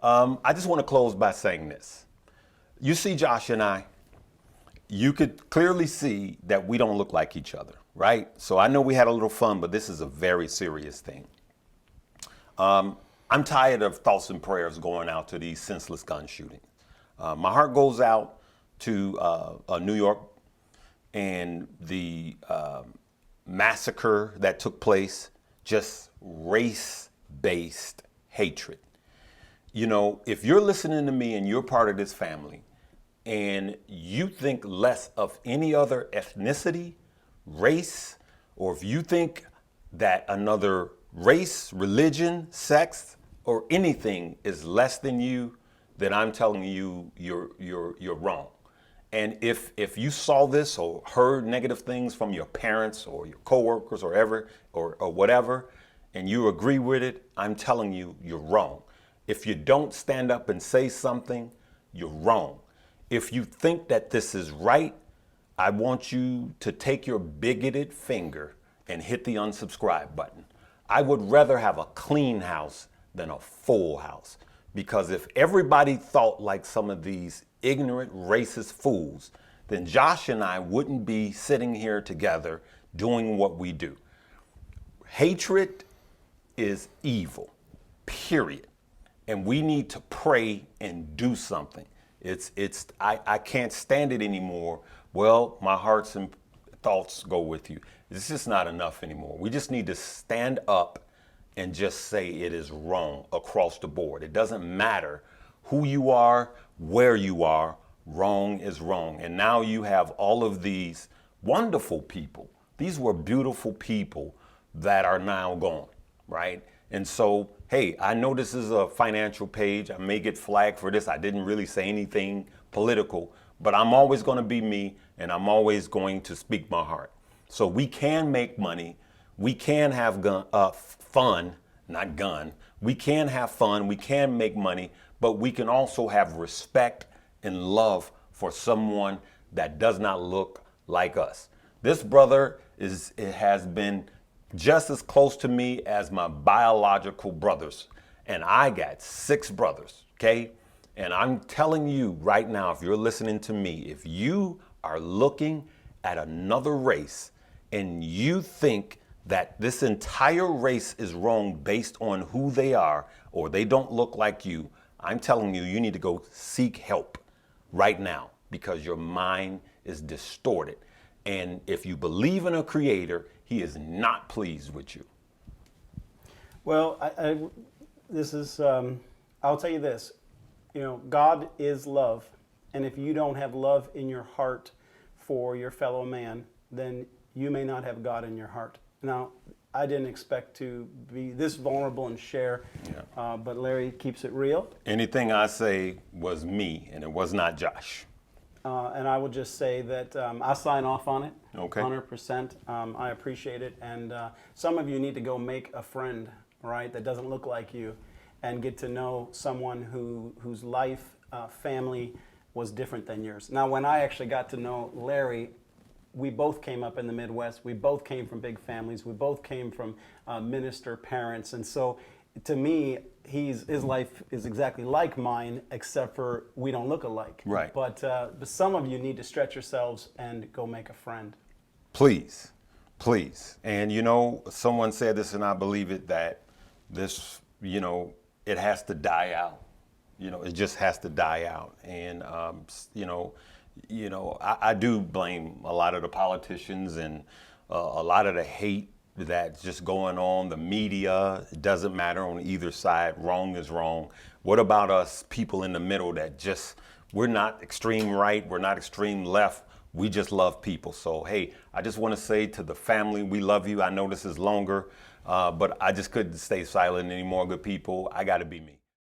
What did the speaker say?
I just want to close by saying this. You see Josh and I, you could clearly see that we don't look like each other, right? So I know we had a little fun, but this is a very serious thing. I'm tired of thoughts and prayers going out to these senseless gun shootings. My heart goes out to New York and the massacre that took place, just race-based hatred. You know, if you're listening to me and you're part of this family and you think less of any other ethnicity, race, or if you think that another race, religion, sex, or anything is less than you, then I'm telling you, you're wrong. And if you saw this or heard negative things from your parents or your coworkers or whatever, and you agree with it, I'm telling you, you're wrong. If you don't stand up and say something, you're wrong. If you think that this is right, I want you to take your bigoted finger and hit the unsubscribe button. I would rather have a clean house than a full house. Because if everybody thought like some of these ignorant, racist fools, then Josh and I wouldn't be sitting here together doing what we do. Hatred is evil, period. And we need to pray and do something. I can't stand it anymore. Well, my hearts and thoughts go with you. It's just not enough anymore. We just need to stand up and just say it is wrong across the board. It doesn't matter who you are, where you are, wrong is wrong. And now you have all of these wonderful people. These were beautiful people that are now gone, right? And so, hey, I know this is a financial page. I may get flagged for this. I didn't really say anything political, but I'm always going to be me, and I'm always going to speak my heart. So we can make money. We can have fun, not gun. We can have fun. We can make money, but we can also have respect and love for someone that does not look like us. This brother has been just as close to me as my biological brothers. And I got 6 brothers, okay? And I'm telling you right now, if you're listening to me, if you are looking at another race and you think that this entire race is wrong based on who they are or they don't look like you, I'm telling you, you need to go seek help right now because your mind is distorted. And if you believe in a creator, he is not pleased with you. Well, I'll tell you this, God is love. And if you don't have love in your heart for your fellow man, then you may not have God in your heart. Now, I didn't expect to be this vulnerable and share, but Larry keeps it real. Anything I say was me, and it was not Josh. And I will just say that I sign off on it, okay. 100%. I appreciate it. And some of you need to go make a friend, right, that doesn't look like you, and get to know someone whose life, family was different than yours. Now, when I actually got to know Larry, we both came up in the Midwest. We both came from big families. We both came from minister parents. And so to me, his life is exactly like mine, except for we don't look alike. Right. But some of you need to stretch yourselves and go make a friend. Please, please. And someone said this, and I believe it, that this, it has to die out. It just has to die out. And, I do blame a lot of the politicians and a lot of the hate that's just going on, the media. It doesn't matter on either side. Wrong is wrong. What about us people in the middle that we're not extreme right, we're not extreme left, we just love people. So, hey, I just want to say to the family, we love you. I know this is longer, but I just couldn't stay silent anymore, good people. I got to be me.